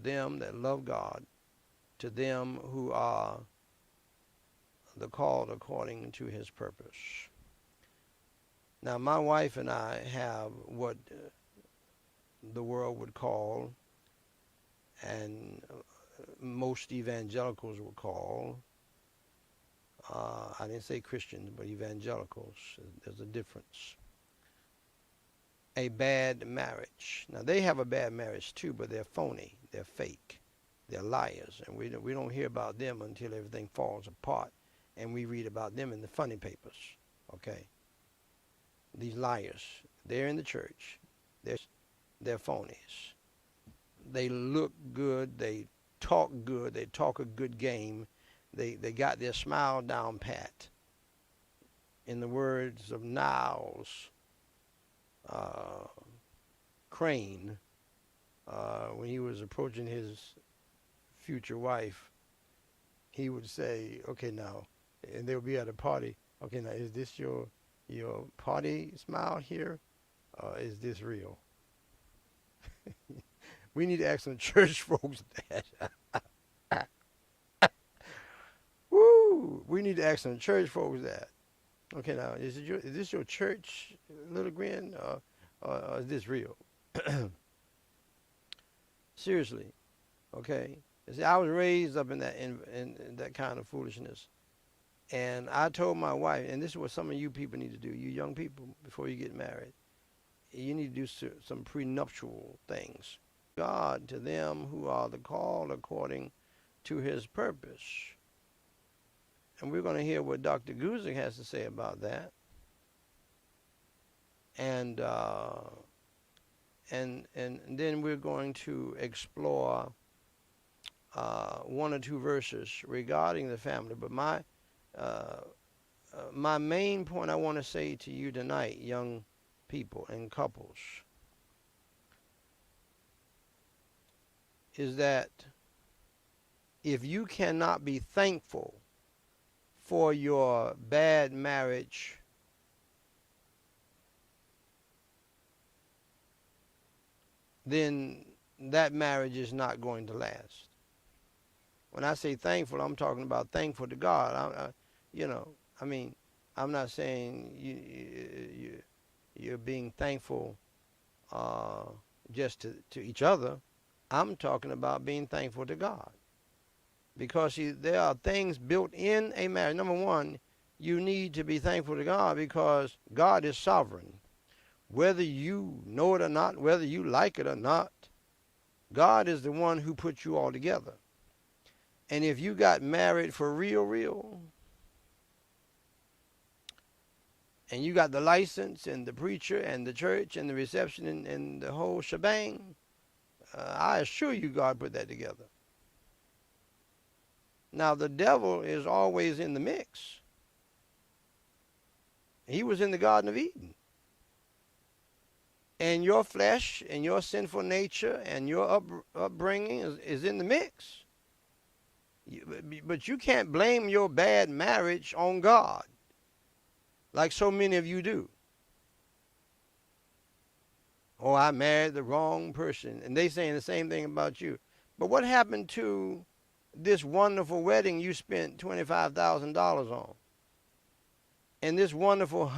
them that love God, to them who are the called according to his purpose. Now, my wife and I have what the world would call, and most evangelicals would call, I didn't say Christians, but evangelicals, there's a difference, a bad marriage. Now, they have a bad marriage too, but they're phony, they're fake, they're liars, and we don't hear about them until everything falls apart, and we read about them in the funny papers, okay? These liars, they're in the church, they're phonies. They look good, they talk good, they talk a good game, they got their smile down pat. In the words of Niles uh, Crane, when he was approaching his future wife, he would say, "Okay, now," and they'll be at a party. "Okay, now is this your party smile here? Is this real?" We need to ask some church folks that. Woo! We need to ask some church folks that. Okay, now is this your church, little grin, or is this real? Seriously, okay. See, I was raised up in in that kind of foolishness, and I told my wife, and this is what some of you people need to do, you young people, before you get married. You need to do some prenuptial things. God to them who are the called according to his purpose. And we're going to hear what Dr. Guzik has to say about that. And then we're going to explore one or two verses regarding the family. But my main point I want to say to you tonight, young people and couples, is that if you cannot be thankful for your bad marriage, then that marriage is not going to last. When I say thankful, I'm talking about thankful to God. I mean, I'm not saying you're being thankful just to each other. I'm talking about being thankful to God. Because there are things built in a marriage. Number one, you need to be thankful to God because God is sovereign. Whether you know it or not, whether you like it or not, God is the one who put you all together. And if you got married for real, and you got the license and the preacher and the church and the reception and the whole shebang, I assure you God put that together. Now, the devil is always in the mix. He was in the Garden of Eden. And your flesh and your sinful nature and your upbringing is in the mix. But you can't blame your bad marriage on God like so many of you do. Oh, I married the wrong person. And they saying the same thing about you. But what happened to this wonderful wedding you spent $25,000 on? And this wonderful